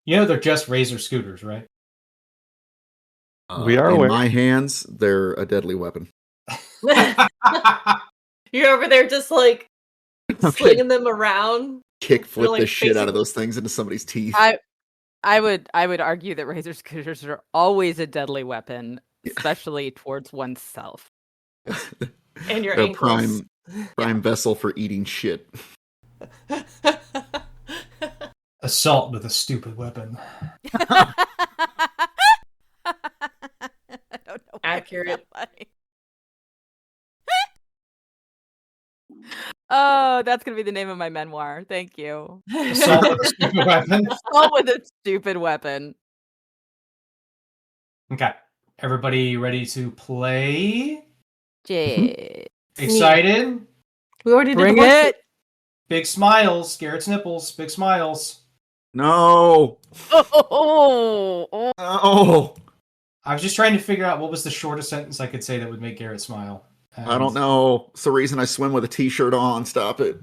You know they're just Razor scooters, right? We are in aware. my hands, they're a deadly weapon. You're over there just like slinging them around. Kick flip like, the shit out facing- of those things into somebody's teeth. I would argue that razor scooters are always a deadly weapon, especially towards oneself. And your They're ankles. prime vessel for eating shit. Assault with a stupid weapon. I don't know. Accurate. Oh, that's gonna be the name of my memoir. Thank you. Assault with a stupid weapon. Assault with a stupid weapon. Okay. Everybody ready to play? Jay. Excited? We already did Bring the horse- it. Big smiles. Garrett's nipples. Big smiles. No! Oh. No! I was just trying to figure out what was the shortest sentence I could say that would make Garrett smile. And I don't know. It's the reason I swim with a t-shirt on. Stop it.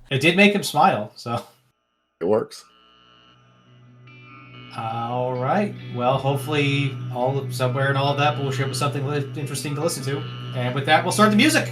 It did make him smile, so. It works. All right. Well, hopefully all of Subware and all of that bullshit was something interesting to listen to. And with that, we'll start the music.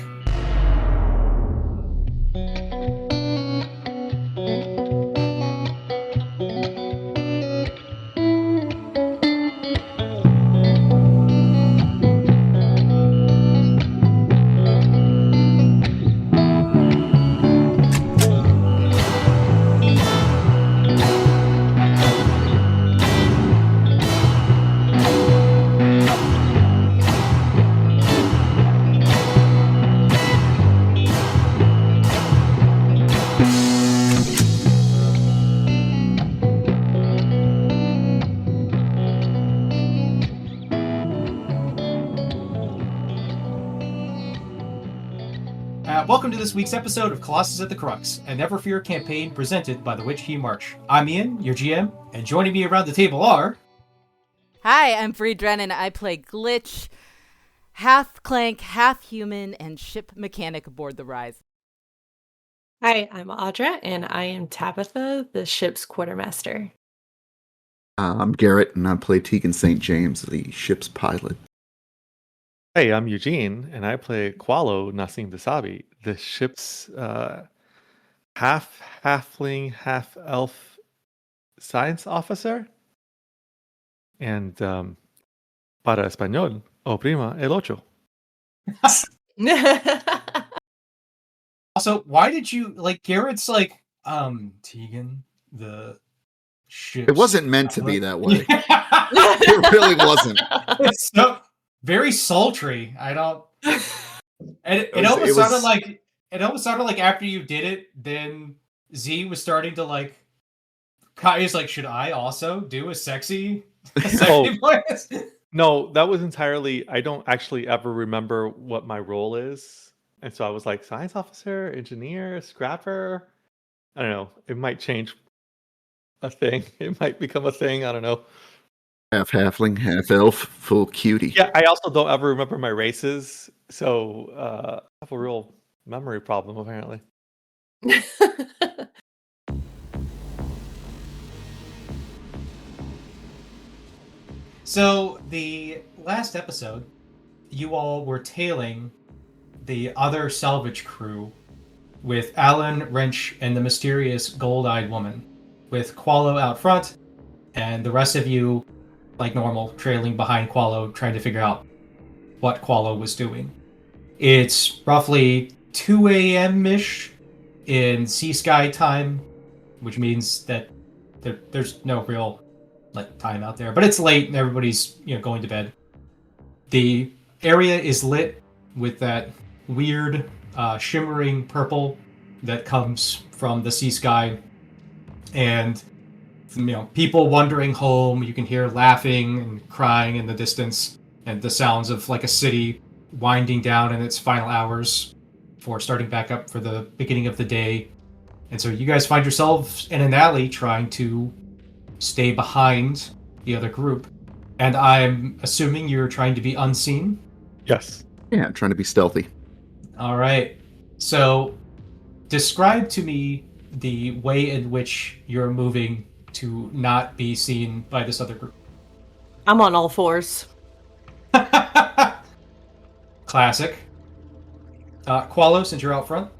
Welcome to this week's episode of Colossus at the Crux, a Never Fear campaign presented by the Witchkey March. I'm Ian, your GM, and joining me around the table are... Hi, I'm Bree Drennan. I play Glitch, half clank, half human, and ship mechanic aboard the Rise. Hi, I'm Audra, and I am Tabitha, the ship's quartermaster. I'm Garrett, and I play Tegan St. James, the ship's pilot. Hey, I'm Eugene, and I play Qualo Nassim Dasabi, the ship's half halfling, half elf science officer. And para español, oprima el ocho. Also, why did you, Garrett's Tegan, the ship... It wasn't meant to be that way. It really wasn't. It's so very sultry. I don't... And it almost sounded like after you did it, then Z was starting to Kai's like, should I also do a sexy voice? No, that was entirely, I don't actually ever remember what my role is. And so I was like, science officer, engineer, scrapper. I don't know. It might change a thing. It might become a thing. I don't know. Half halfling, half elf, full cutie. Yeah, I also don't ever remember my races. So I have a real memory problem, apparently. So, the last episode, you all were tailing the other salvage crew with Alan, Wrench, and the mysterious gold-eyed woman, with Qualo out front, and the rest of you, like normal, trailing behind Qualo, trying to figure out what Qualo was doing. It's roughly 2 a.m.-ish in sea sky time, which means that there's no real time out there, but it's late and everybody's going to bed. The area is lit with that weird shimmering purple that comes from the sea sky, and people wandering home. You can hear laughing and crying in the distance, and the sounds of a city winding down in its final hours for starting back up for the beginning of the day. And so you guys find yourselves in an alley trying to stay behind the other group. And I'm assuming you're trying to be unseen? Yes. Yeah, I'm trying to be stealthy. All right. So describe to me the way in which you're moving to not be seen by this other group. I'm on all fours. Classic. Qualo, since you're out front.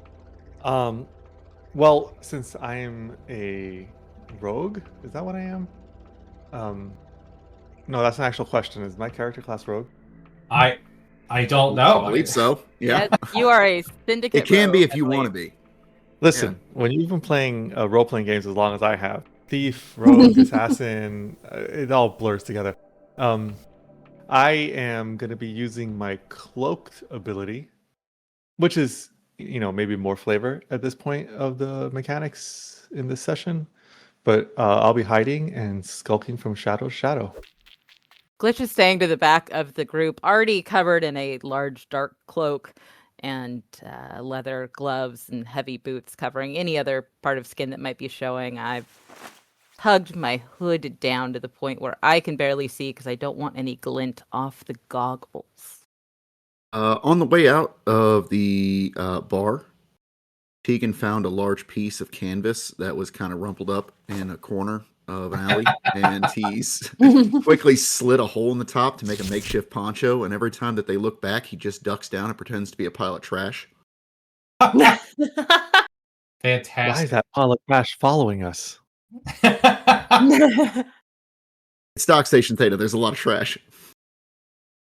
Well, since I am a rogue, is that what I am? No, that's an actual question. Is my character class rogue? I don't know. I believe so. Yeah. You are a syndicate. It can be rogue, if I you want to believe. be. Listen, when you've been playing role-playing games as long as I have, thief, rogue, assassin, it all blurs together. I am going to be using my cloaked ability, which is, maybe more flavor at this point of the mechanics in this session. But I'll be hiding and skulking from shadow to shadow. Glitch is staying to the back of the group, already covered in a large dark cloak and leather gloves and heavy boots covering any other part of skin that might be showing. I've tugged my hood down to the point where I can barely see because I don't want any glint off the goggles. On the way out of the bar, Tegan found a large piece of canvas that was kind of rumpled up in a corner of an alley, and he's quickly slit a hole in the top to make a makeshift poncho, and every time that they look back, he just ducks down and pretends to be a pile of trash. Fantastic. Why is that pile of trash following us? It's Dock Station Theta. There's a lot of trash.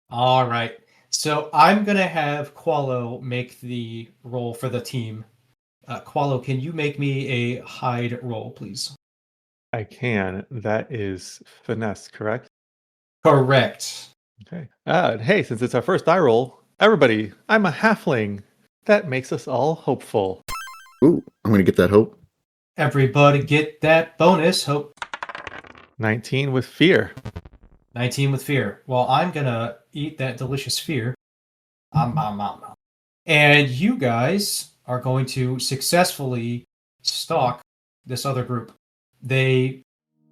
All right. So I'm going to have Qualo make the roll for the team. Qualo, can you make me a hide roll, please? I can. That is finesse, correct? Correct. Okay. Hey, since it's our first die roll, everybody, I'm a halfling. That makes us all hopeful. Ooh, I'm going to get that hope. Everybody get that bonus hope. 19 with fear. 19 with fear. Well, I'm going to eat that delicious fear. And you guys are going to successfully stalk this other group. They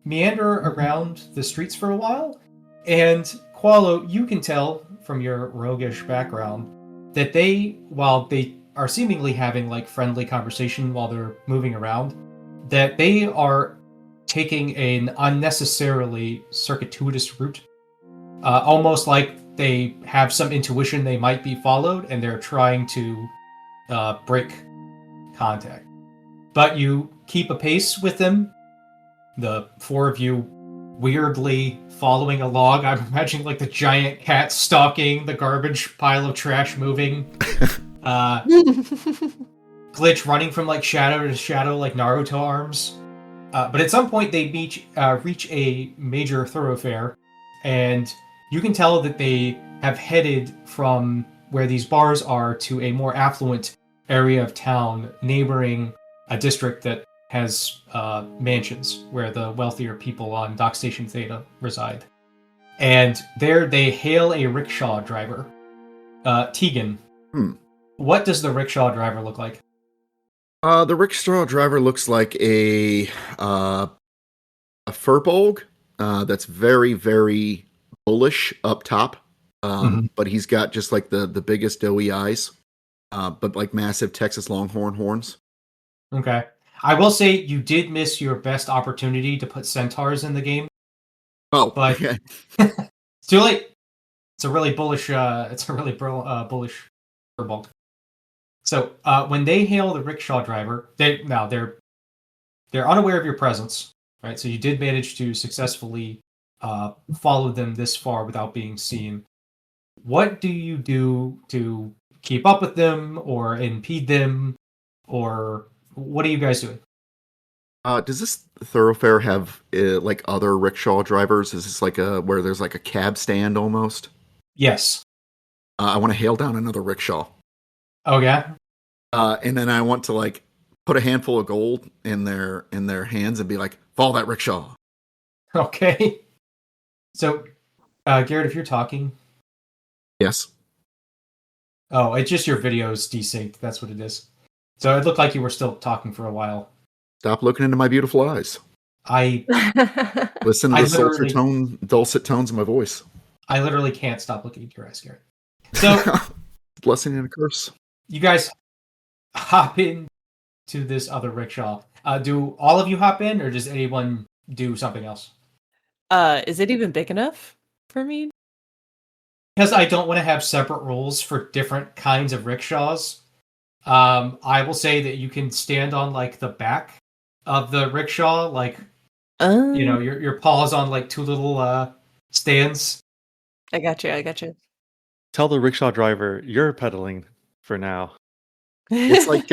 meander around the streets for a while, and Qualo, you can tell from your roguish background that while they are seemingly having like friendly conversation while they're moving around, that they are taking an unnecessarily circuitous route. Almost like they have some intuition they might be followed, and they're trying to break contact. But you keep a pace with them. The four of you weirdly following along. I'm imagining like the giant cat stalking the garbage pile of trash moving. Glitch running from like shadow to shadow like Naruto arms. But at some point they reach a major thoroughfare, and you can tell that they have headed from where these bars are to a more affluent area of town neighboring a district that has mansions where the wealthier people on Dock Station Theta reside. And there they hail a rickshaw driver. Tegan, what does the rickshaw driver look like? The rickshaw driver looks like a furbolg that's very, very bullish up top. But he's got just like the biggest doughy eyes, but like massive Texas Longhorn horns. Okay. I will say you did miss your best opportunity to put centaurs in the game. Oh, but okay. It's too late. It's a really bullish. Bullish furbolg. So when they hail the rickshaw driver, they're unaware of your presence, right? So you did manage to successfully follow them this far without being seen. What do you do to keep up with them or impede them, or what are you guys doing? Does this thoroughfare have like other rickshaw drivers? Is this like where there's like a cab stand almost? Yes. I want to hail down another rickshaw. Oh yeah. And then I want to like put a handful of gold in their hands and be like, follow that rickshaw. Okay. So, Garrett, if you're talking. Yes. Oh, it's just your video's desynced. That's what it is. So it looked like you were still talking for a while. Stop looking into my beautiful eyes. Listen to the dulcet tones of my voice. I literally can't stop looking at your eyes, Garrett. So, blessing and a curse. You guys hop in to this other rickshaw. Do all of you hop in, or does anyone do something else? Is it even big enough for me? Because I don't want to have separate rules for different kinds of rickshaws. I will say that you can stand on like the back of the rickshaw, like your paws on like two little stands. I got you. Tell the rickshaw driver you're pedaling for now. It's like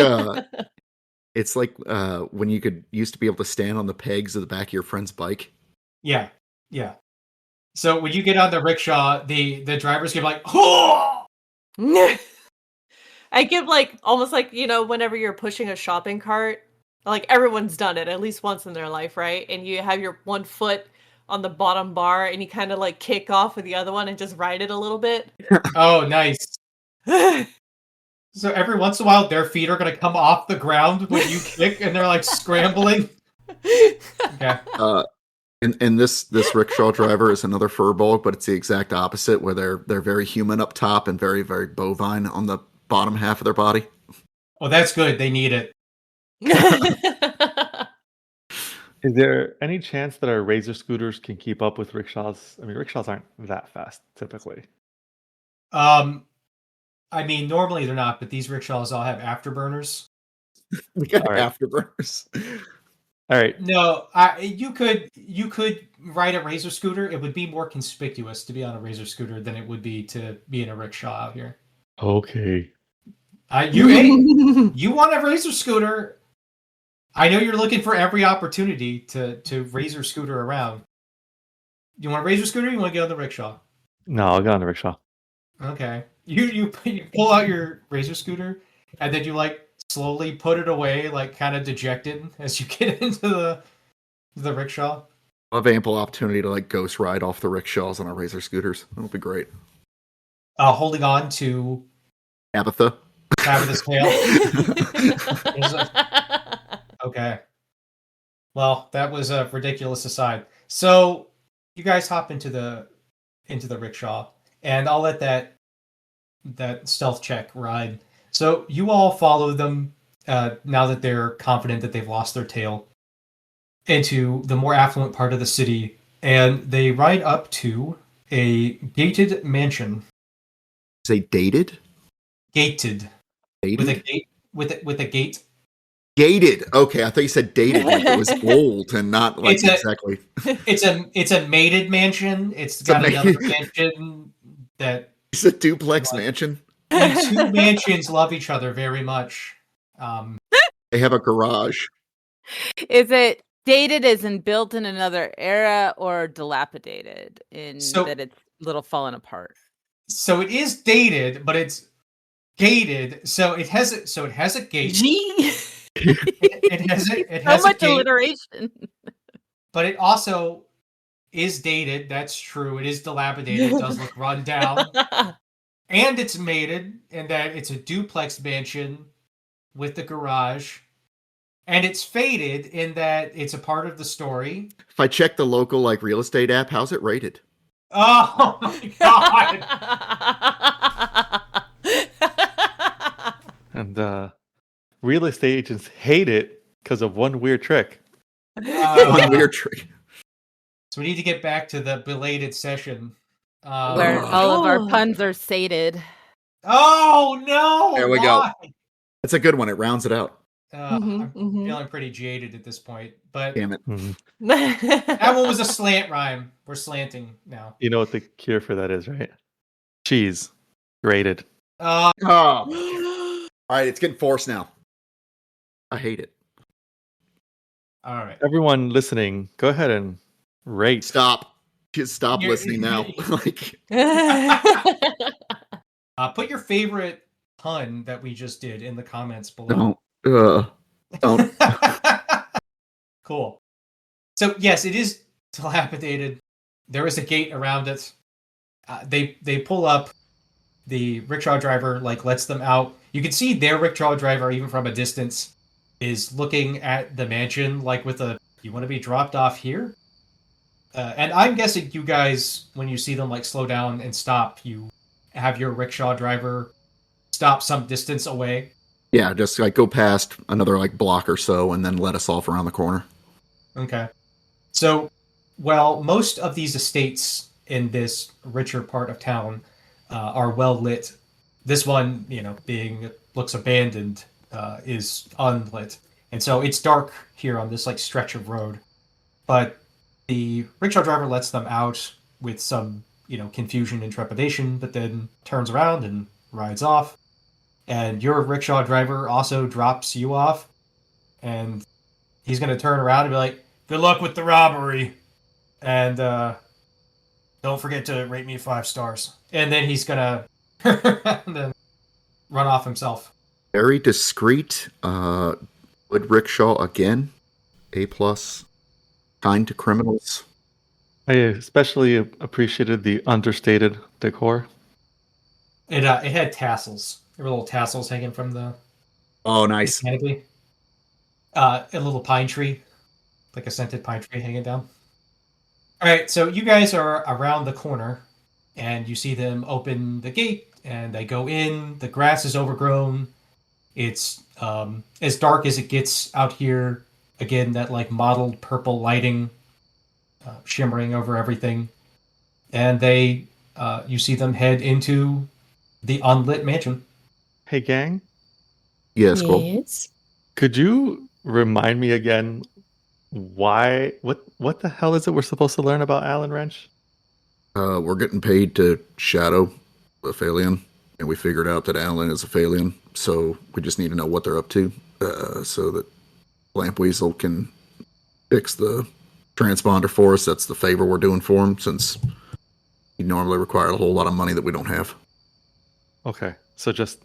when you used to be able to stand on the pegs of the back of your friend's bike. Yeah. So when you get on the rickshaw, the drivers give like, oh! I give like almost like, whenever you're pushing a shopping cart, like everyone's done it at least once in their life, right? And you have your one foot on the bottom bar and you kind of like kick off with the other one and just ride it a little bit. Oh, nice. So every once in a while, their feet are going to come off the ground when you kick and they're like scrambling. Okay. And this rickshaw driver is another furball, but it's the exact opposite, where they're very human up top and very, very bovine on the bottom half of their body. Well, that's good. They need it. Is there any chance that our razor scooters can keep up with rickshaws? I mean, rickshaws aren't that fast typically. I mean, normally they're not, but these rickshaws all have afterburners. We got All right. afterburners. All right. No, you could ride a razor scooter. It would be more conspicuous to be on a razor scooter than it would be to be in a rickshaw out here. Okay. You want a razor scooter? I know you're looking for every opportunity to razor scooter around. You want a razor scooter? Or you want to get on the rickshaw? No, I'll get on the rickshaw. Okay. You pull out your razor scooter and then you like slowly put it away, like kind of dejected as you get into the rickshaw. I'll have ample opportunity to like ghost ride off the rickshaws on our razor scooters. That'll be great. Holding on to Tabitha's tail. Okay. Well, that was a ridiculous aside. So you guys hop into the rickshaw, and I'll let that stealth check ride. So you all follow them now that they're confident that they've lost their tail into the more affluent part of the city, and they ride up to a gated mansion. Say dated? Gated. Dated? With a gate. With a gate. Gated. Okay, I thought you said dated like it was old and not like exactly. It's a mated mansion. It's got another mansion that. It's a duplex mansion. The two mansions love each other very much. They have a garage. Is it dated as in built in another era, or dilapidated in that it's a little fallen apart? So it is dated, but it's gated. So it has a gate. It has so much alliteration. But it also is dated. That's true. It is dilapidated. It does look run down. And it's mated in that it's a duplex mansion with the garage. And it's faded in that it's a part of the story. If I check the local like real estate app, how's it rated? Oh my god! And real estate agents hate it because of one weird trick. One weird trick. So we need to get back to the belated session. Where all of our puns are sated. Oh no! There we go. That's a good one. It rounds it out. I'm feeling pretty jaded at this point, but damn it. That one was a slant rhyme. We're slanting now. You know what the cure for that is, right? Cheese. Grated. All right, it's getting forced now. I hate it. All right. Everyone listening, go ahead and rate. Stop. Just stop listening now. Like, put your favorite pun that we just did in the comments below. Don't. Cool. So yes, it is dilapidated. There is a gate around it. They pull up. The rickshaw driver lets them out. You can see their rickshaw driver, even from a distance, is looking at the mansion with a, "You want to be dropped off here?" And I'm guessing you guys, when you see them slow down and stop, you have your rickshaw driver stop some distance away. Yeah, just like go past another like block or so, and then let us off around the corner. Okay. So, well, most of these estates in this richer part of town are well lit. This one, being looks abandoned, is unlit, and so it's dark here on this like stretch of road. But the rickshaw driver lets them out with some, confusion and trepidation, but then turns around and rides off. And your rickshaw driver also drops you off, and he's going to turn around and be like, "Good luck with the robbery, and don't forget to rate me 5 stars." And then he's going to then run off himself. Very discreet. Wood rickshaw again. A plus. Kind to criminals. I especially appreciated the understated decor. It had tassels. There were little tassels hanging from the Oh, nice. canopy. A little pine tree, like a scented pine tree hanging down. All right, so you guys are around the corner, and you see them open the gate, and they go in. The grass is overgrown. It's as dark as it gets out here. Again, that like mottled purple lighting shimmering over everything. And you see them head into the unlit mansion. Hey, gang, Yes, cool. Yes. could you remind me again what the hell is it we're supposed to learn about Alan Wrench? We're getting paid to shadow a Phalian, and we figured out that Alan is a Phalian, so we just need to know what they're up to, so that Lamp Weasel can fix the transponder for us. That's the favor we're doing for him, since he normally requires a whole lot of money that we don't have. Okay, so just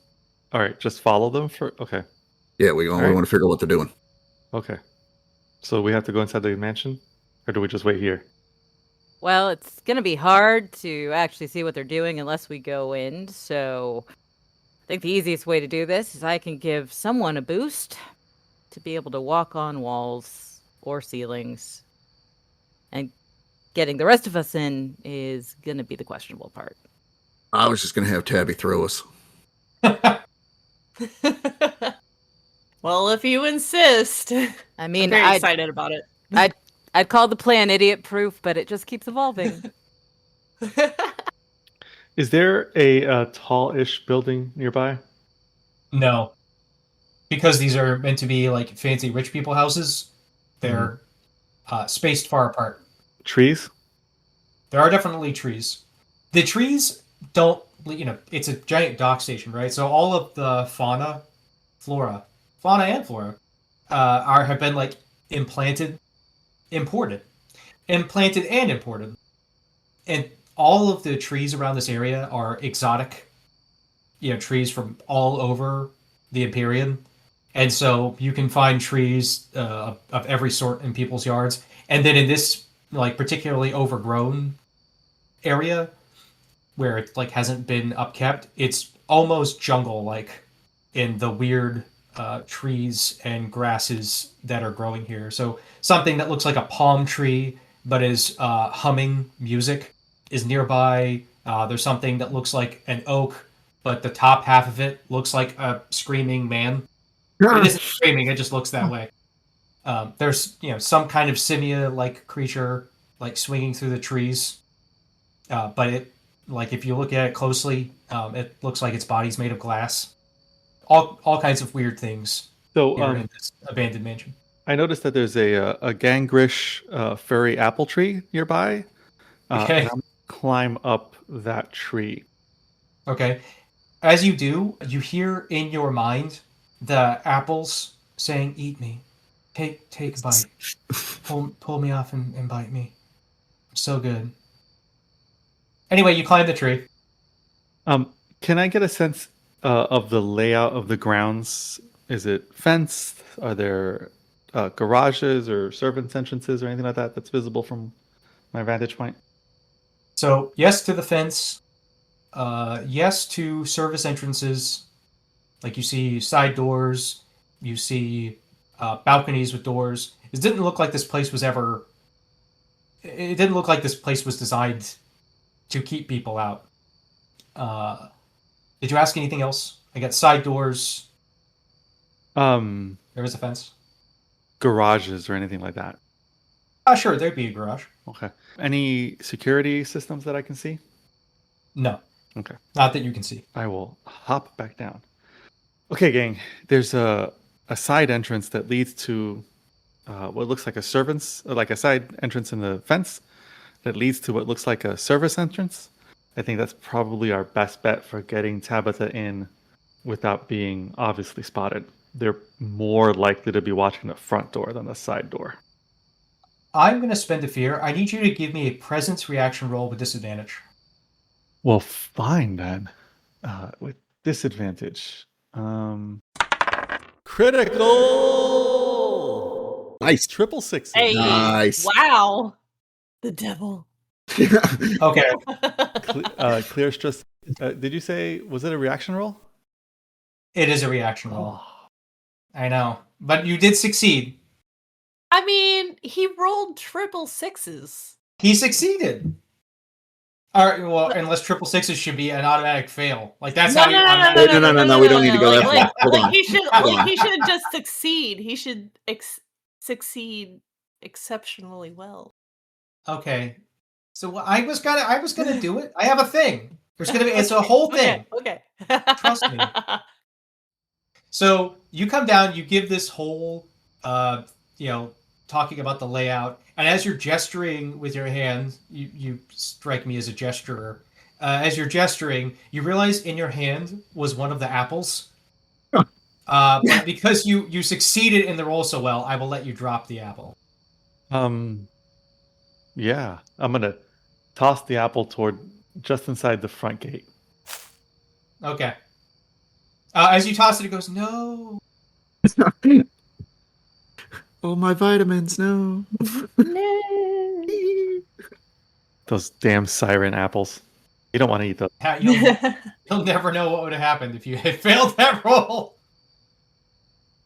follow them for. Okay, Yeah, we All right. want to figure out what they're doing. okay. So we have to go inside the mansion, or do we just wait here? Well, it's going to be hard to actually see what they're doing unless we go in. So I think the easiest way to do this is I can give someone a boost to be able to walk on walls or ceilings. And getting the rest of us in is going to be the questionable part. I was just going to have Tabby throw us. Well, if you insist. I I'm mean, very excited about it. I'd call the plan idiot-proof, but it just keeps evolving. Is there a tall-ish building nearby? No. Because these are meant to be like fancy rich people houses, they're spaced far apart. Trees? There are definitely trees. The trees don't, it's a giant dock station, right? So all of the fauna and flora, have been like implanted and imported. And all of the trees around this area are exotic, trees from all over the Imperium. And so you can find trees of every sort in people's yards. And then in this like particularly overgrown area where it like hasn't been upkept, it's almost jungle like in the weird trees and grasses that are growing here. So something that looks like a palm tree but is humming music is nearby. There's something that looks like an oak, but the top half of it looks like a screaming man. It isn't screaming, it just looks that way. There's some kind of simia-like creature like swinging through the trees, but it like if you look at it closely, it looks like its body's made of glass. All kinds of weird things So here in this abandoned mansion. I noticed that there's a gangrish furry apple tree nearby. Okay. And I'm gonna climb up that tree. Okay. As you do, you hear in your mind the apples saying, "Eat me. Take a bite. Pull me off and bite me. So good." Anyway, you climb the tree. Can I get a sense of the layout of the grounds? Is it fenced? Are there garages or servants' entrances or anything like that that's visible from my vantage point? So, yes to the fence. Yes to service entrances. Like you see side doors. You see balconies with doors. It didn't look like this place was ever... It didn't look like this place was designed to keep people out. Did you ask anything else? I got side doors. There is a fence. Garages or anything like that? Sure, there'd be a garage. Okay. Any security systems that I can see? No, Okay. not that you can see. I will hop back down. Okay, gang. There's a side entrance that leads to what looks like a side entrance in the fence that leads to what looks like a service entrance. I think that's probably our best bet for getting Tabitha in without being obviously spotted. They're more likely to be watching the front door than the side door. I'm going to spend a fear. I need you to give me a presence reaction roll with disadvantage. Well, fine then. With disadvantage. Critical! Nice. Triple sixes. Hey, Nice. wow. The devil. Okay. Clear stress. Did you say, was it a reaction roll? It is a reaction roll. I know. But you did succeed. I mean, he rolled triple sixes. He succeeded. All right, well, unless triple sixes should be an automatic fail. Like, that's No, how no, you... no, I'm no, not- no, No, we don't need to go that far. Hold on. He should Hold on. he should just succeed. He should succeed exceptionally well. Okay. So I was gonna do it. I have a thing. There's gonna be... It's a whole thing. Okay. Trust me. So you come down, you give this whole, talking about the layout, and as you're gesturing with your hand, you strike me as a gesturer. As you're gesturing, you realize in your hand was one of the apples. But because you succeeded in the roll so well, I will let you drop the apple. Yeah. I'm gonna toss the apple toward just inside the front gate. Okay. As you toss it, it goes, no. Oh, my vitamins, no. Those damn siren apples. You don't want to eat those. You'll never know what would have happened if you had failed that roll.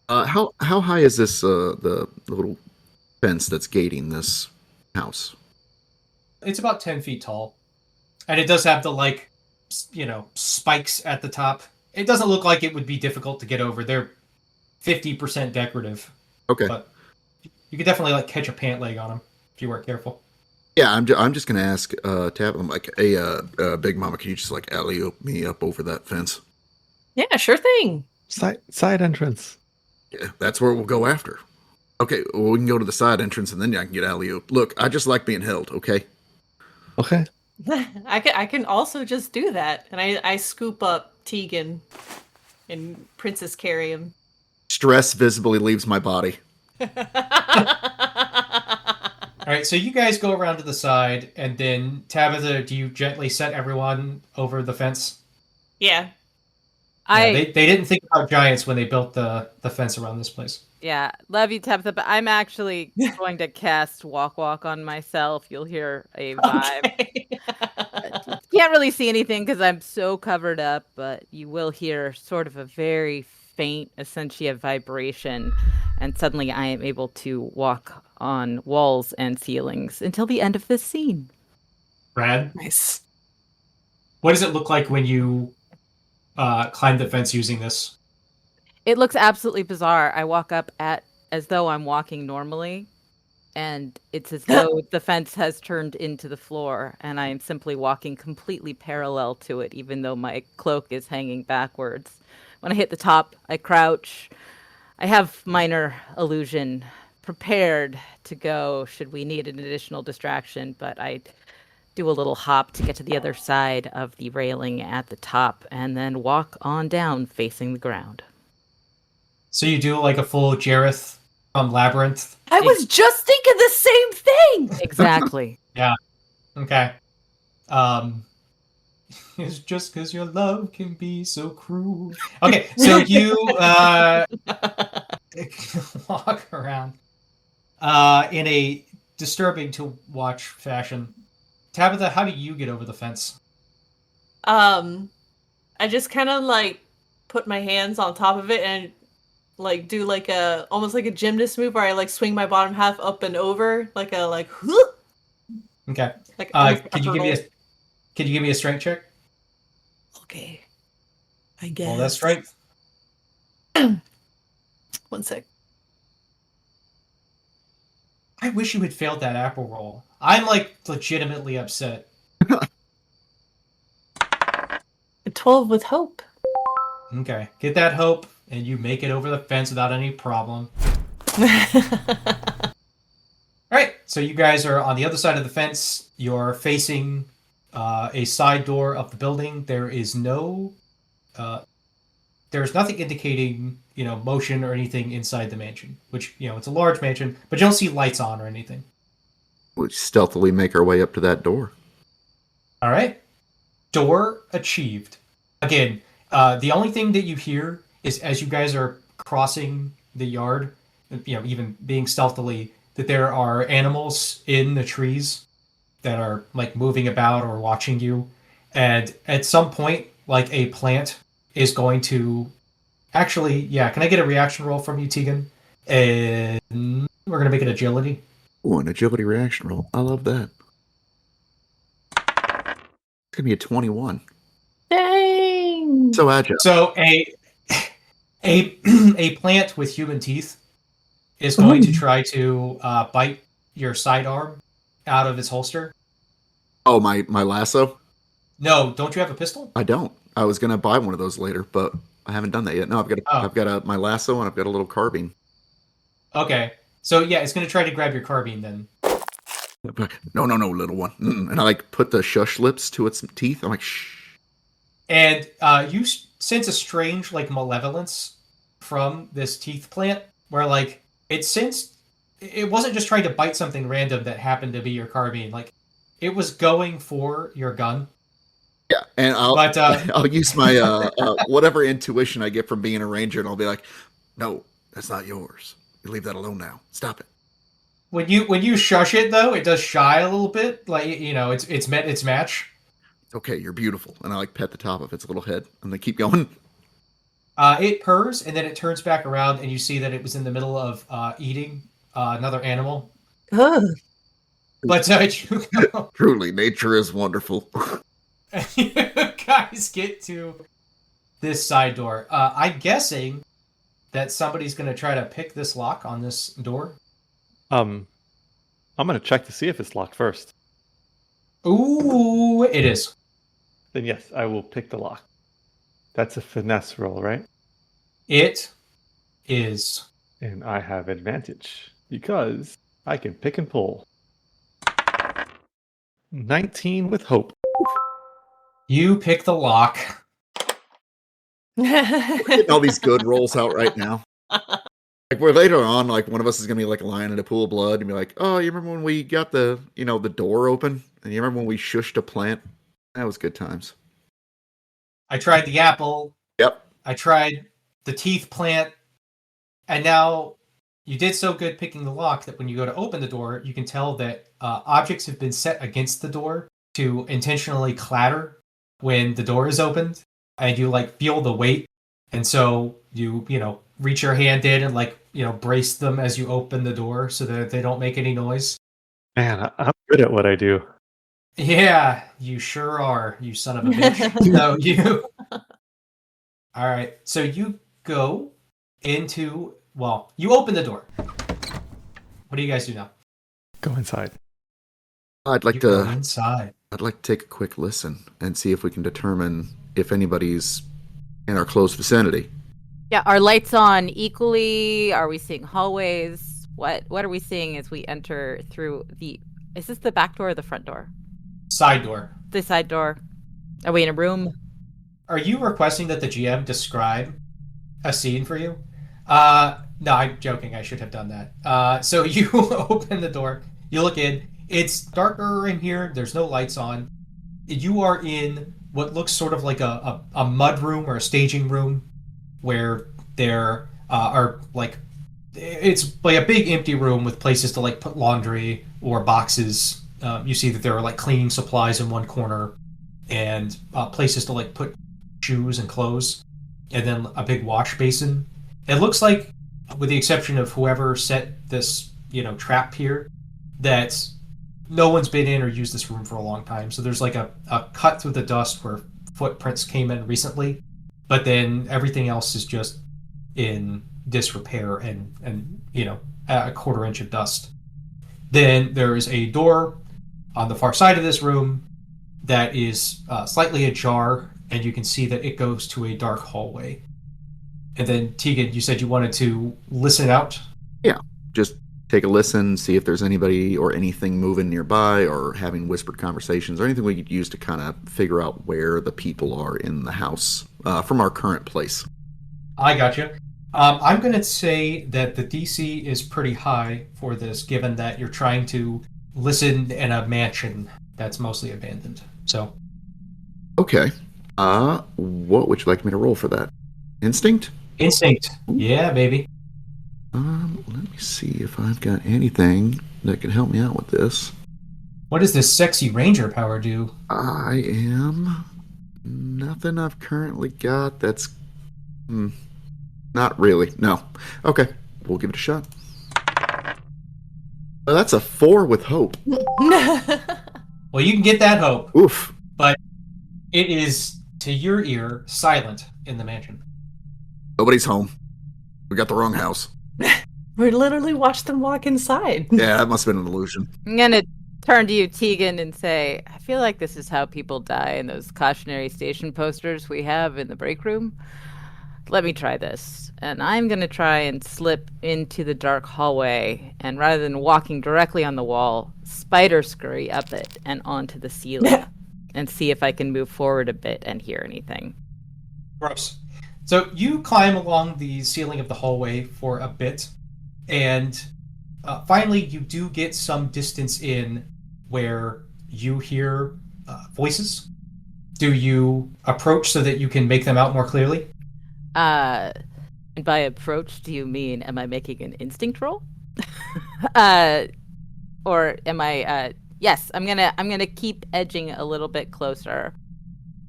How high is this the little fence that's gating this house? It's about 10 feet tall. And it does have the, spikes at the top. It doesn't look like it would be difficult to get over. They're 50% decorative. Okay. But you could definitely, catch a pant leg on them if you weren't careful. Yeah, I'm just gonna ask Tab. I'm like, hey, Big Mama, can you just alley-oop me up over that fence? Yeah, sure thing. Side entrance. Yeah, that's where we'll go after. Okay, well, we can go to the side entrance and then I can get alley-oop. Look, I just like being held. Okay. Okay. I can also just do that, and I scoop up Tegan and Princess carry him. Stress visibly leaves my body. All right, so you guys go around to the side, and then Tabitha, do you gently set everyone over the fence? Yeah. They didn't think about giants when they built the fence around this place. Yeah, love you, Tabitha, but I'm actually going to cast Walk on myself. You'll hear a vibe. Okay. Can't really see anything because I'm so covered up, but you will hear sort of a very faint Essentia vibration, and suddenly I am able to walk on walls and ceilings until the end of this scene. Brad, Nice. what does it look like when you climb the fence using this? It looks absolutely bizarre. I walk up as though I'm walking normally, and it's as though the fence has turned into the floor, and I am simply walking completely parallel to it, even though my cloak is hanging backwards. When I hit the top, I crouch. I have minor illusion prepared to go should we need an additional distraction, but I do a little hop to get to the other side of the railing at the top, and then walk on down facing the ground. So you do a full Jareth from Labyrinth? I was just thinking the same thing. Exactly. Yeah. Okay. It's just because your love can be so cruel. Okay, so you walk around in a disturbing to watch fashion. Tabitha, how do you get over the fence? I just kind of put my hands on top of it and do almost like a gymnast move where I swing my bottom half up and over Okay. almost Can you give me a strength check? Okay. I guess. Well, that's strength. 1 sec. I wish you had failed that apple roll. I'm like legitimately upset. A 12 with hope. Okay, get that hope, and you make it over the fence without any problem. Alright, so you guys are on the other side of the fence. You're facing a side door of the building. There is no... there's nothing indicating, motion or anything inside the mansion. Which, it's a large mansion, but you don't see lights on or anything. We stealthily make our way up to that door. Alright. Door achieved. Again, the only thing that you hear is as you guys are crossing the yard, even being stealthily, that there are animals in the trees that are like moving about or watching you. And at some point, like a plant is going to actually, can I get a reaction roll from you, Tegan? And we're going to make it agility. Ooh, an agility reaction roll. I love that. It's going to be a 21. Dang! So agile. So a plant with human teeth is going to try to bite your sidearm out of its holster. Oh, my lasso? No, don't you have a pistol? I don't. I was going to buy one of those later, but I haven't done that yet. No, I've got my lasso and I've got a little carbine. Okay. So it's going to try to grab your carbine then. No, little one. And I put the shush lips to its teeth. I'm like, shh. And you sense a strange malevolence from this teeth plant where it wasn't just trying to bite something random that happened to be your carbine. It was going for your gun. Yeah, and I'll use my whatever intuition I get from being a ranger, and I'll be like, no, that's not yours. You leave that alone now. Stop it. When you shush it though, it does shy a little bit. It's met its match. Okay, you're beautiful, and I pet the top of its little head, and they keep going. It purrs, and then it turns back around, and you see that it was in the middle of eating another animal. Ugh. But Truly, nature is wonderful. you guys get to this side door. I'm guessing that somebody's going to try to pick this lock on this door. I'm going to check to see if it's locked first. Ooh, it is. Then yes, I will pick the lock. That's a finesse roll, right? It is. And I have advantage because I can pick and pull. 19 with hope. You pick the lock. We're getting all these good rolls out right now. We're later on, one of us is gonna be lying in a pool of blood and be like, "Oh, you remember when we got the door open? And you remember when we shushed a plant? That was good times." I tried the apple. Yep. I tried the teeth plant. And now you did so good picking the lock that when you go to open the door, you can tell that objects have been set against the door to intentionally clatter when the door is opened. And you feel the weight. And so you reach your hand in and brace them as you open the door so that they don't make any noise. Man, I'm good at what I do. Yeah, you sure are, you son of a bitch. No, you. All right, so you go into, you open the door. What do you guys do now? Go inside. I'd like Go to inside. I'd like to take a quick listen and see if we can determine if anybody's in our close vicinity. Yeah, are lights on equally? Are we seeing hallways? What are we seeing as we enter through is this the back door or the front door? Side door. The side door. Are we in a room? Are you requesting that the GM describe a scene for you? No, I'm joking. I should have done that. So you open the door. You look in. It's darker in here. There's no lights on. You are in what looks sort of like a mud room or a staging room where there are it's like a big empty room with places to put laundry or boxes. You see that there are cleaning supplies in one corner and places to put shoes and clothes, and then a big wash basin. It looks like, with the exception of whoever set this trap here, that no one's been in or used this room for a long time. So there's a cut through the dust where footprints came in recently, but then everything else is just in disrepair and a quarter inch of dust. Then there is a door on the far side of this room that is slightly ajar, and you can see that it goes to a dark hallway. And then, Tegan, you said you wanted to listen out? Yeah, just take a listen, see if there's anybody or anything moving nearby or having whispered conversations or anything we could use to kind of figure out where the people are in the house from our current place. I got you. I'm going to say that the DC is pretty high for this, given that you're trying to listen in a mansion that's mostly abandoned. So, okay. What would you like me to roll for that? Instinct? Instinct. Yeah, baby. Let me see if I've got anything that can help me out with this. What does this sexy ranger power do? I am... Nothing I've currently got that's... Not really, no. Okay, we'll give it a shot. Well, that's a 4 with hope. Well, you can get that hope. Oof. But it is, to your ear, silent in the mansion. Nobody's home. We got the wrong house. We literally watched them walk inside. Yeah, that must have been an illusion. I'm gonna turn to you, Tegan, and say, I feel like this is how people die in those cautionary station posters we have in the break room. Let me try this. And I'm gonna try and slip into the dark hallway, and rather than walking directly on the wall, spider scurry up it and onto the ceiling and see if I can move forward a bit and hear anything. Gross. So you climb along the ceiling of the hallway for a bit, and finally you do get some distance in where you hear voices. Do you approach so that you can make them out more clearly? And by approach, do you mean, am I making an instinct roll? Or am I, yes, I'm gonna keep edging a little bit closer.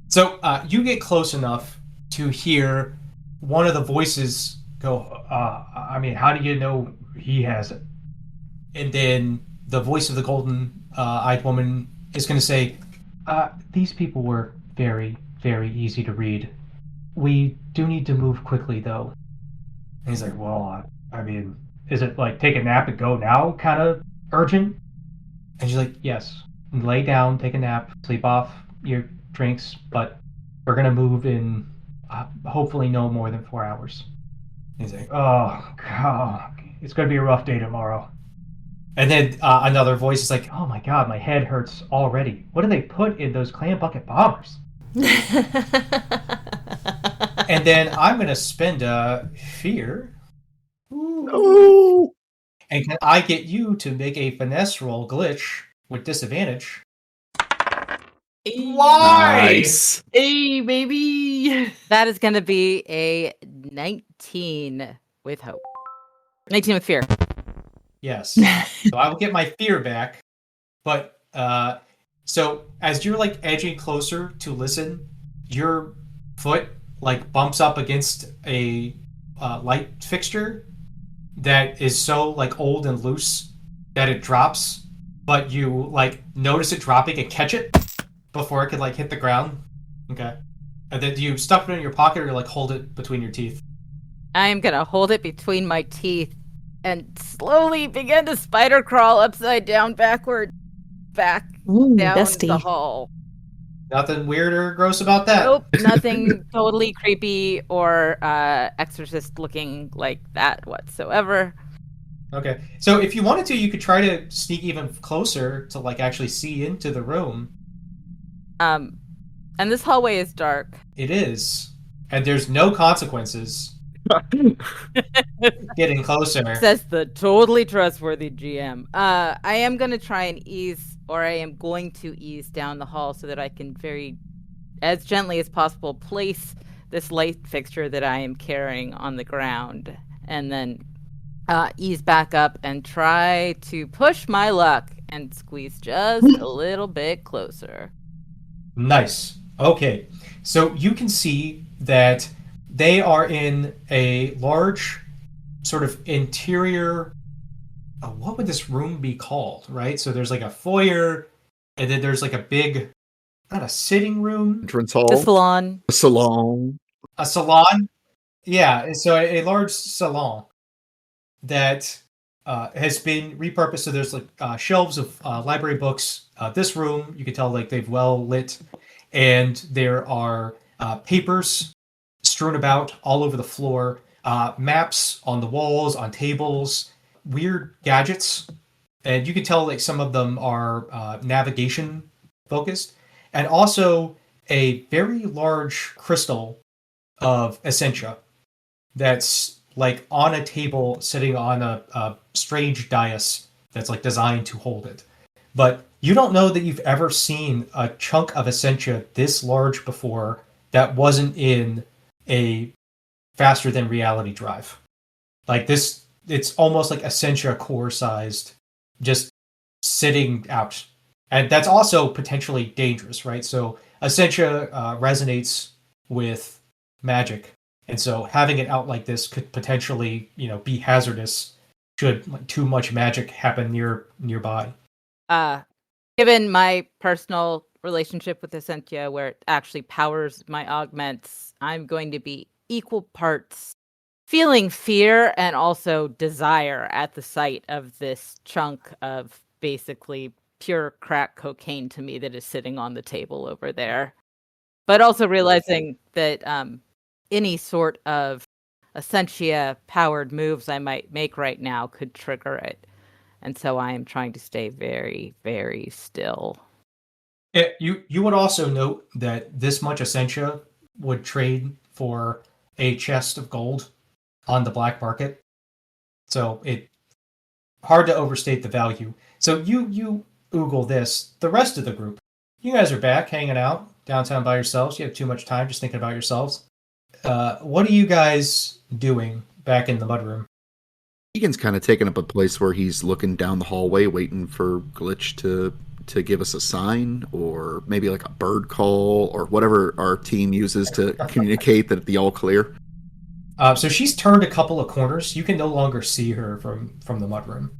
So you get close enough to hear one of the voices go, I mean, how do you know he has it? And then the voice of the golden-eyed woman is going to say, these people were very, very easy to read. We do need to move quickly, though. And he's like, well, I mean, is it like take a nap and go now kind of urgent? And she's like, yes. Lay down, take a nap, sleep off your drinks, but we're going to move in hopefully no more than 4 hours. And he's like, oh, God, it's going to be a rough day tomorrow. And then another voice is like, oh my God, my head hurts already. What do they put in those clam bucket bombers? And then I'm going to spend a fear. Oh! And can I get you to make a finesse roll glitch with disadvantage? Why? Nice. Hey, baby. That is gonna be a 19 with hope. 19 with fear. Yes. So I will get my fear back. But so as you're like edging closer to listen, your foot like bumps up against a light fixture that is so like old and loose that it drops, but you like notice it dropping and catch it before it could like hit the ground. Okay. And then do you stuff it in your pocket or like hold it between your teeth? I'm gonna hold it between my teeth and slowly begin to spider crawl upside down backward back Ooh, down dusty. the hall. Nothing weird or gross about that. Nope, nothing totally creepy or exorcist looking like that whatsoever. Okay. So if you wanted to, you could try to sneak even closer to like actually see into the room. And this hallway is dark. It is. And there's no consequences getting closer. Says the totally trustworthy GM. I am going to try and ease, or I am going to ease down the hall so that I can very, as gently as possible, place this light fixture that I am carrying on the ground. And then ease back up and try to push my luck and squeeze just a little bit closer. Nice. Okay. So you can see that they are in a large sort of interior. What would this room be called, right? So there's like a foyer, and then there's like a big, not a sitting room. Entrance hall. The salon. A salon. A salon. Yeah, so a large salon that has been repurposed. So there's like shelves of library books. This room, you can tell like they've well lit, and there are papers strewn about all over the floor, maps on the walls, on tables, weird gadgets, and you can tell like some of them are navigation focused, and also a very large crystal of essentia that's like on a table sitting on a strange dais that's like designed to hold it. But you don't know that you've ever seen a chunk of essentia this large before that wasn't in a faster than reality drive. Like this, it's almost like essentia core sized, just sitting out. And that's also potentially dangerous, right? So essentia resonates with magic, and so having it out like this could potentially, be hazardous should like, too much magic happen nearby. Given my personal relationship with Essentia, where it actually powers my augments, I'm going to be equal parts feeling fear and also desire at the sight of this chunk of basically pure crack cocaine to me that is sitting on the table over there. But also realizing that any sort of Essentia powered moves I might make right now could trigger it. And so I am trying to stay very, very still. You would also note that this much essentia would trade for a chest of gold on the black market. So it hard to overstate the value. So you oogle this. The rest of the group, you guys are back hanging out downtown by yourselves. You have too much time just thinking about yourselves. What are you guys doing back in the mudroom? Egan's kind of taking up a place where he's looking down the hallway, waiting for Glitch to give us a sign, or maybe like a bird call, or whatever our team uses to communicate that the all clear. So she's turned a couple of corners. You can no longer see her from the mudroom.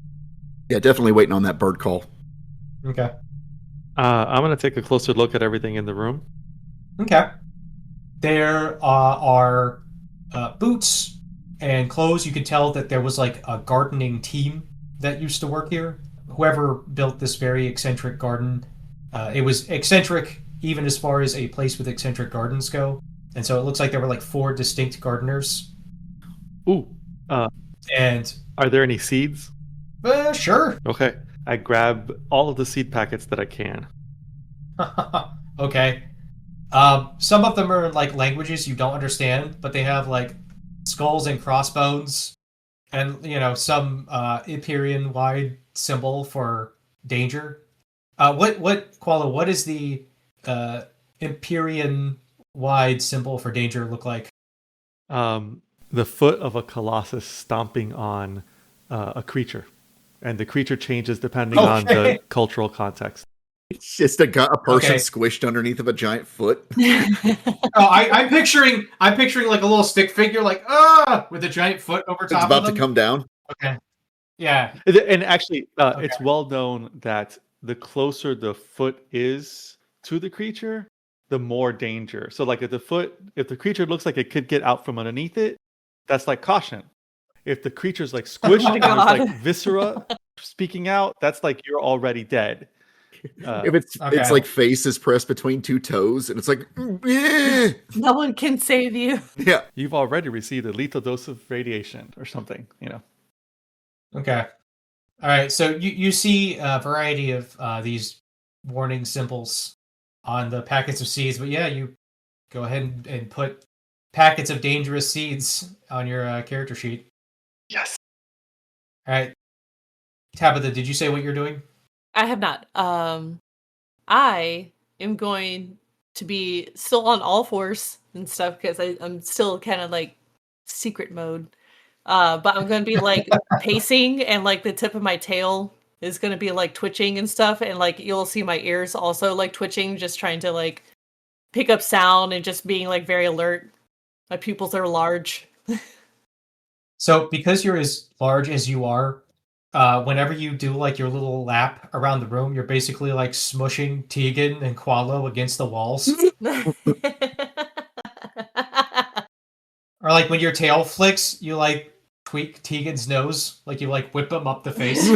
Yeah, definitely waiting on that bird call. Okay. I'm going to take a closer look at everything in the room. Okay. There are boots and clothes. You could tell that there was like a gardening team that used to work here. Whoever built this very eccentric garden, it was eccentric even as far as a place with eccentric gardens go. And so it looks like there were like 4 distinct gardeners. Ooh. And are there any seeds? Sure. Okay. I grab all of the seed packets that I can. Okay. Some of them are in like languages you don't understand, but they have like skulls and crossbones, and some Empyrean wide symbol for danger. What Qualo? What is the Empyrean wide symbol for danger look like? The foot of a Colossus stomping on a creature, and the creature changes depending on the cultural context. It's just a person Okay. squished underneath of a giant foot. I'm picturing like a little stick figure, like with a giant foot over top. It's about of them. to come down. Okay. Yeah. And actually, it's well known that the closer the foot is to the creature, the more danger. So, like if the creature looks like it could get out from underneath it, that's like caution. If the creature's like squished and there's like viscera speaking out, that's like you're already dead. If it's like face is pressed between 2 toes, and it's like, no one can save you. Yeah, you've already received a lethal dose of radiation or something. Okay. All right. So you see a variety of these warning symbols on the packets of seeds, but yeah, you go ahead and put packets of dangerous seeds on your character sheet. Yes. All right. Tabitha, did you say what you're doing? I have not. I am going to be still on all fours and stuff because I'm still kind of like secret mode. But I'm going to be like pacing, and like the tip of my tail is going to be like twitching and stuff. And like you'll see my ears also like twitching, just trying to like pick up sound and just being like very alert. My pupils are large. So because you're as large as you are, whenever you do like your little lap around the room, you're basically like smushing Tegan and Qualo against the walls. Or like when your tail flicks, you like tweak Tegan's nose, like you like whip him up the face.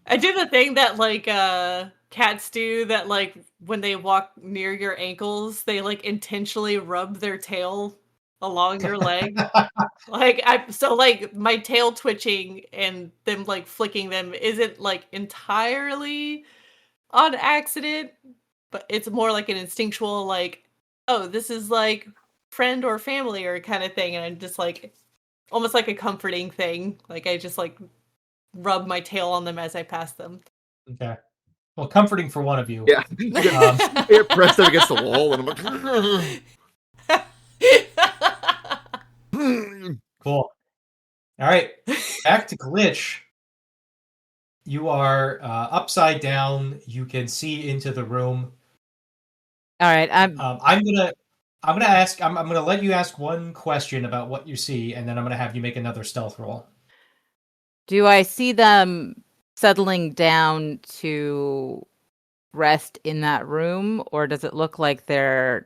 I do the thing that like cats do, that like when they walk near your ankles, they like intentionally rub their tail along your leg. Like like my tail twitching and them like flicking them isn't like entirely on accident, but it's more like an instinctual like, oh, this is like friend or family or kind of thing, and I'm just like almost like a comforting thing. Like I just like rub my tail on them as I pass them. Okay. Well, comforting for one of you. Yeah. It pressed up against the wall, and I'm like, Cool. All right. Back to Glitch. You are upside down. You can see into the room. All right. I'm gonna let you ask one question about what you see, and then I'm gonna have you make another stealth roll. Do I see them settling down to rest in that room, or does it look like they're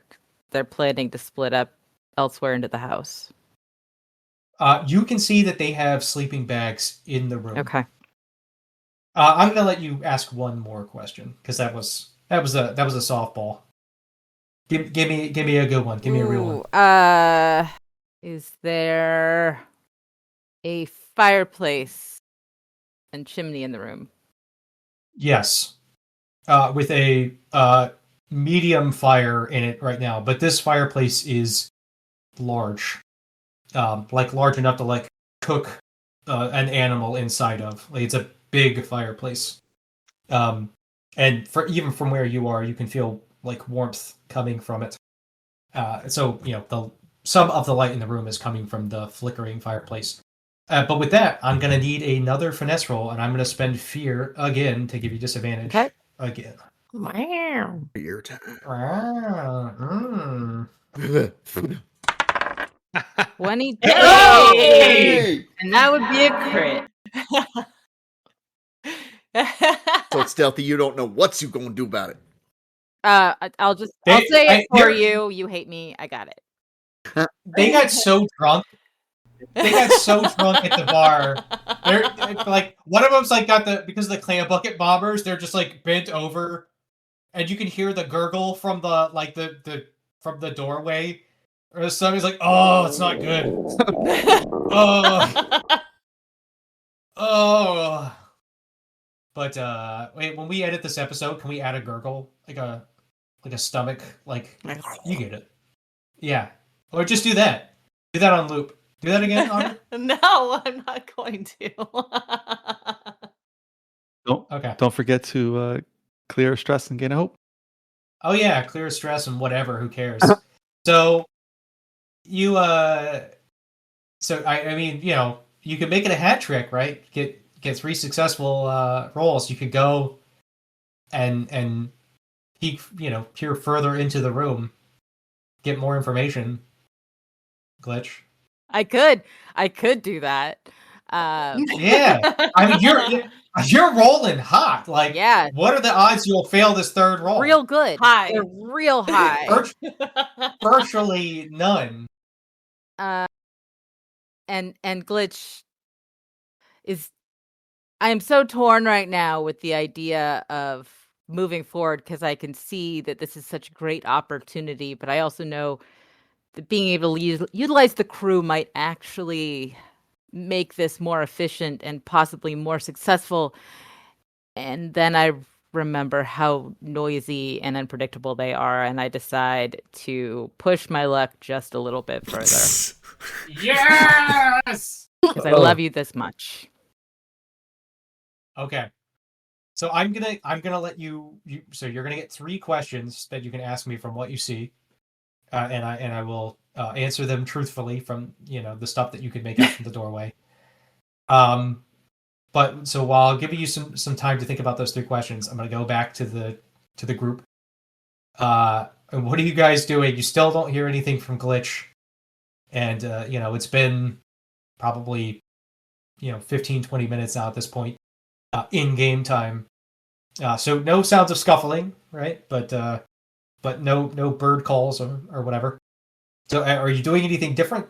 planning to split up elsewhere into the house? You can see that they have sleeping bags in the room. Okay. I'm gonna let you ask one more question because that was a softball. Give me a good one. Give me a real one. Is there a fireplace and chimney in the room? Yes. With a medium fire in it right now, but this fireplace is large. Like large enough to like cook an animal inside of. Like it's a big fireplace. And even from where you are, you can feel like warmth coming from it. So some of the light in the room is coming from the flickering fireplace. But with that, I'm gonna need another finesse roll, and I'm gonna spend fear again to give you disadvantage. Okay. Again. Wow. your time. 22. Hey! And that would be a crit. So it's stealthy. You don't know what you gonna do about it. I'll say it for you. You hate me. I got it. They got so drunk. They got so drunk at the bar. They're like, one of them's like because of the clam bucket bombers, they're just like bent over, and you can hear the gurgle from the from the doorway. Or somebody's like, "Oh, it's not good." Oh. But wait, when we edit this episode, can we add a gurgle, like a stomach, like you get it? Yeah, or just do that. Do that on loop. Do that again, Otter? No, I'm not going to. Don't forget to clear stress and gain hope. Oh yeah, clear stress and whatever. Who cares? So you I mean, you could make it a hat trick, right? Get 3 successful rolls. You could go and peek, peer further into the room, get more information. Glitch. I could do that. Yeah, I mean you're rolling hot. Like, Yeah. What are the odds you'll fail this third roll? Real good. High. They're real high. Virtually none. And Glitch is. I am so torn right now with the idea of moving forward because I can see that this is such a great opportunity, but I also know that being able to utilize the crew might actually make this more efficient and possibly more successful. And then I remember how noisy and unpredictable they are, and I decide to push my luck just a little bit further. Yes! Because I love you this much. Okay. So I'm gonna let you. So you're gonna get 3 questions that you can ask me from what you see, and I will answer them truthfully from the stuff that you could make out from the doorway. But so while giving you some time to think about those 3 questions, I'm gonna go back to the group. And what are you guys doing? You still don't hear anything from Glitch, and it's been probably 15-20 minutes now at this point. In game time, so no sounds of scuffling, right? But no bird calls or whatever. So, are you doing anything different?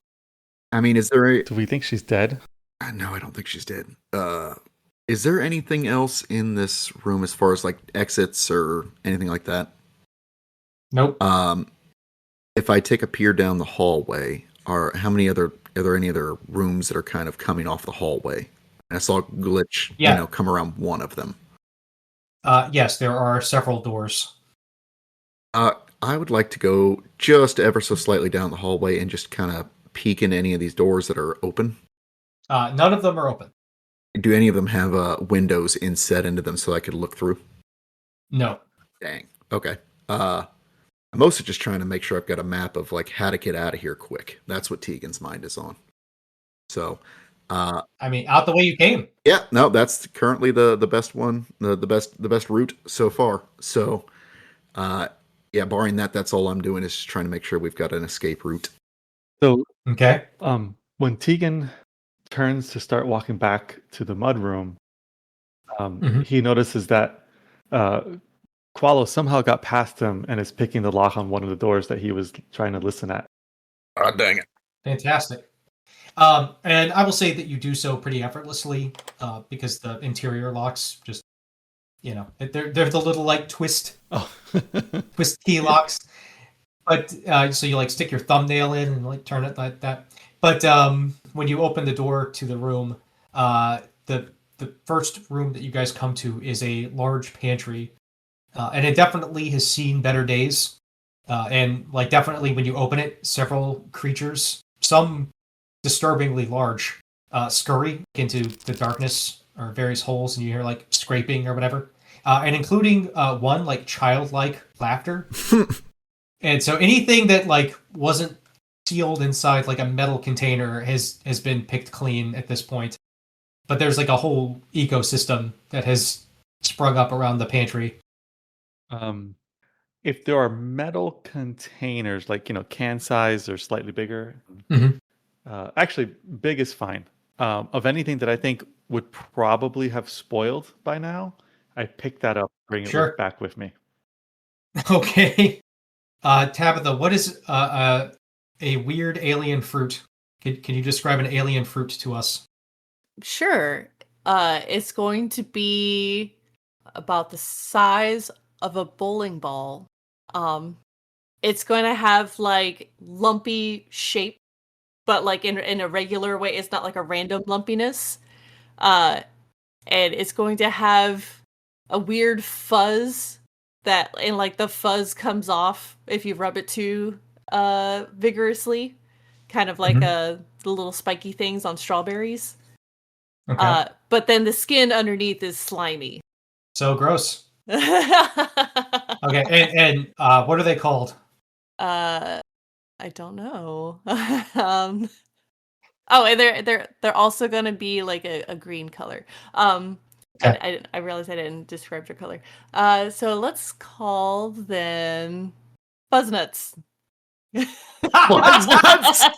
I mean, is there a... Do we think she's dead? No, I don't think she's dead. Is there anything else in this room as far as like exits or anything like that? Nope. If I take a peer down the hallway, are there any other rooms that are kind of coming off the hallway? I saw Glitch, come around one of them. Yes, there are several doors. I would like to go just ever so slightly down the hallway and just kind of peek in any of these doors that are open. None of them are open. Do any of them have windows inset into them so I could look through? No. Dang. Okay. I'm mostly just trying to make sure I've got a map of like how to get out of here quick. That's what Tegan's mind is on. So, I mean, out the way you came. Yeah, no, that's currently the best one, the best route so far. So, yeah, barring that, that's all I'm doing is just trying to make sure we've got an escape route. So, okay. When Tegan turns to start walking back to the mudroom, he notices that Qualo somehow got past him and is picking the lock on one of the doors that he was trying to listen at. Oh, dang it. Fantastic. And I will say that you do so pretty effortlessly because the interior locks just, they're the little like twist key locks. But so you like stick your thumbnail in and like turn it like that. But when you open the door to the room, the first room that you guys come to is a large pantry, and it definitely has seen better days. And like definitely when you open it, several creatures, some disturbingly large, scurry into the darkness or various holes, and you hear like scraping or whatever, and including one like childlike laughter. And so anything that like wasn't sealed inside like a metal container has been picked clean at this point. But there's like a whole ecosystem that has sprung up around the pantry. If there are metal containers, like can size or slightly bigger, actually big is fine. Of anything that I think would probably have spoiled by now, I pick that up, bring it back with me. Okay. Tabitha, what is a weird alien fruit? Can you describe an alien fruit to us? Sure. It's going to be about the size of a bowling ball. It's going to have like lumpy shape, but like in a regular way. It's not like a random lumpiness. And it's going to have a weird fuzz and like the fuzz comes off if you rub it too vigorously, kind of like the little spiky things on strawberries. Okay. But then the skin underneath is slimy. So gross. Okay, and what are they called? I don't know. Oh, and they're also gonna be like a green color. Okay. I realized I didn't describe their color. So let's call them Fuzznughts. Fuzznughts?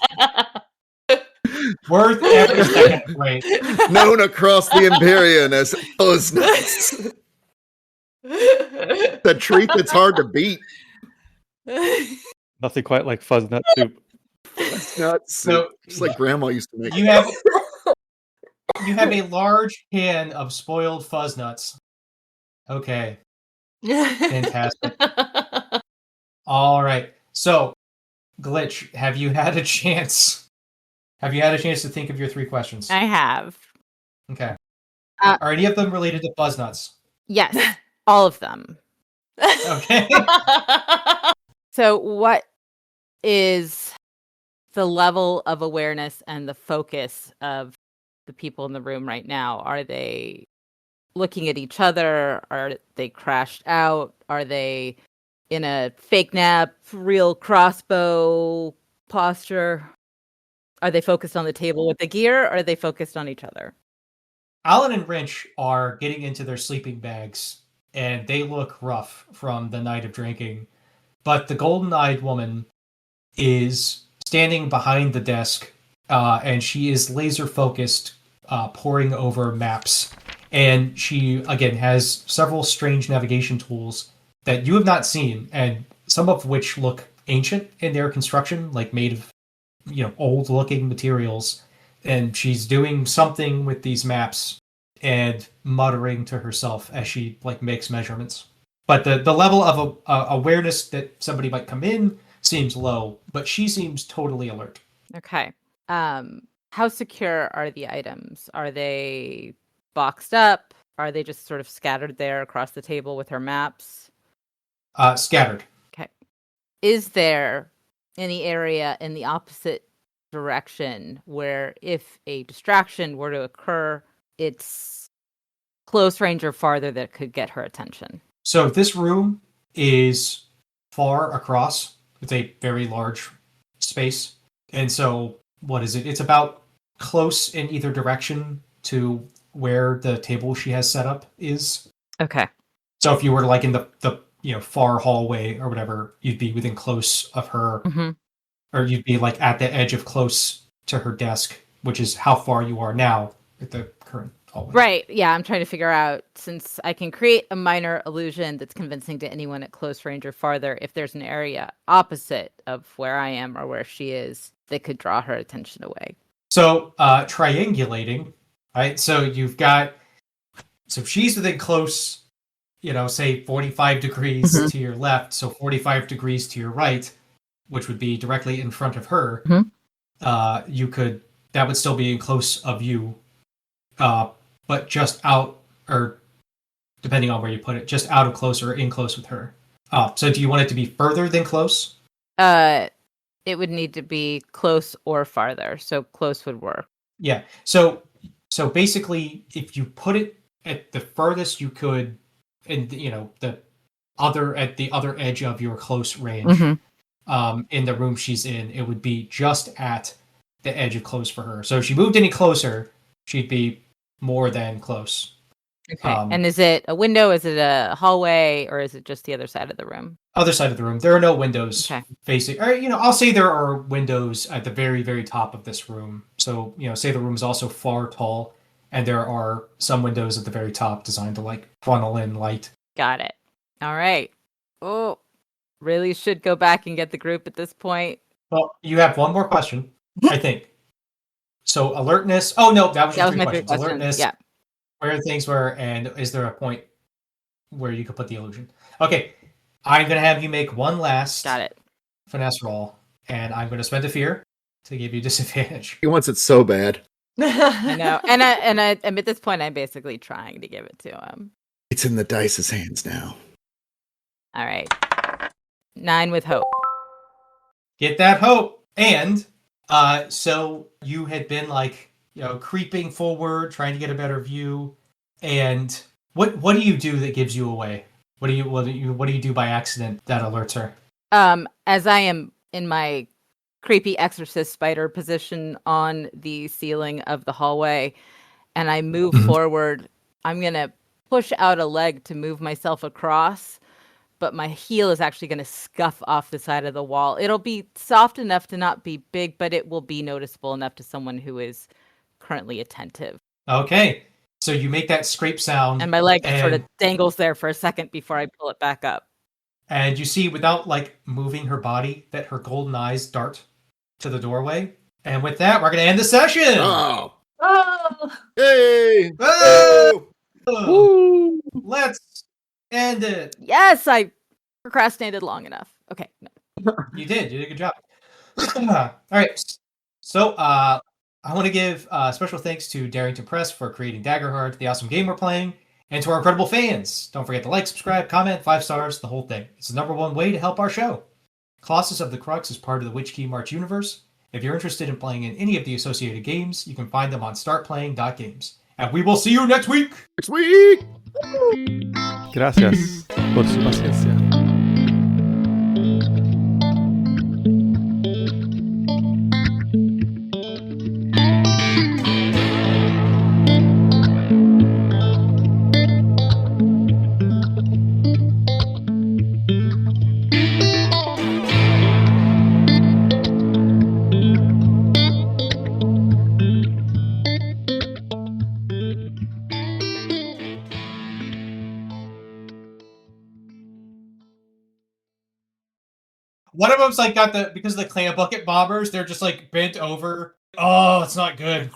Worth every second. Wait. Known across the Imperium as Fuzznughts. The treat that's hard to beat. Nothing quite like fuzznut soup. Fuzznuts soup. Just like Grandma used to make. You have a large can of spoiled Fuzznughts. Okay. Fantastic. All right. So, Glitch, have you had a chance to think of your 3 questions? I have. Okay. Are any of them related to Fuzznughts? Yes, all of them. Okay. So what is the level of awareness and the focus of the people in the room right now? Are they looking at each other? Are they crashed out? Are they in a fake nap, real crossbow posture? Are they focused on the table with the gear, or are they focused on each other? Alan and Wrench are getting into their sleeping bags, and they look rough from the night of drinking. But the golden-eyed woman is standing behind the desk, and she is laser-focused, poring over maps. And she, again, has several strange navigation tools that you have not seen, and some of which look ancient in their construction, like made of, old looking materials. And she's doing something with these maps and muttering to herself as she like makes measurements. But the level of awareness that somebody might come in seems low, but she seems totally alert. Okay. How secure are the items? Are they boxed up? Are they just sort of scattered there across the table with her maps? Scattered. Okay. Is there any area in the opposite direction where if a distraction were to occur, it's close range or farther that could get her attention? So this room is far across. It's a very large space. And so, what is it? It's about close in either direction to where the table she has set up is. Okay. So if you were like in the far hallway or whatever, you'd be within close of her, or you'd be like at the edge of close to her desk, which is how far you are now at the current hallway. Right. Yeah, I'm trying to figure out, since I can create a minor illusion that's convincing to anyone at close range or farther, if there's an area opposite of where I am or where she is that could draw her attention away. So triangulating, right? So she's within close, say 45 degrees to your left, so 45 degrees to your right, which would be directly in front of her. That would still be in close of you, but just out, or depending on where you put it, just out of close or in close with her. So do you want it to be further than close? It would need to be close or farther, so close would work. Yeah. So basically, if you put it at the furthest you could, and at the other edge of your close range, in the room she's in, it would be just at the edge of close for her. So if she moved any closer, she'd be more than close. Okay. And is it a window? Is it a hallway? Or is it just the other side of the room? Other side of the room. There are no windows facing. Or, I'll say there are windows at the very, very top of this room. So, say the room is also far tall, and there are some windows at the very top designed to like funnel in light. Got it. All right. Oh, really should go back and get the group at this point. Well, you have one more question, I think. So alertness. Oh no, that was your three my questions. question. Alertness. Yeah. Where things were, and is there a point where you could put the illusion? Okay, I'm gonna have you make one last finesse roll, and I'm gonna spend a fear to give you disadvantage. He wants it so bad. I know, and at this point, I'm basically trying to give it to him. It's in the dice's hands now. All right, 9 with hope. Get that hope, and so you had been like, creeping forward, trying to get a better view. And what do you do that gives you away? What do you do by accident that alerts her? As I am in my creepy exorcist spider position on the ceiling of the hallway, and I move forward, I'm gonna push out a leg to move myself across, but my heel is actually going to scuff off the side of the wall. It'll be soft enough to not be big, but it will be noticeable enough to someone who is currently attentive. Okay. So you make that scrape sound. And my leg sort of dangles there for a second before I pull it back up. And you see, without like moving her body, that her golden eyes dart to the doorway. And with that, we're going to end the session. Oh. Oh, Hey! Oh! Woo! Let's end it. Yes, I procrastinated long enough. Okay. No. You did a good job. All right. So I want to give special thanks to Darrington Press for creating Daggerheart, the awesome game we're playing, and to our incredible fans. Don't forget to like, subscribe, comment, 5 stars, the whole thing. It's the #1 way to help our show. Colossus of the Crux is part of the Witchkey March universe. If you're interested in playing in any of the associated games, you can find them on startplaying.games. And we will see you next week! Next week! Gracias por su paciencia. One of them's like got because of the clam bucket bombers, they're just like bent over. Oh, it's not good.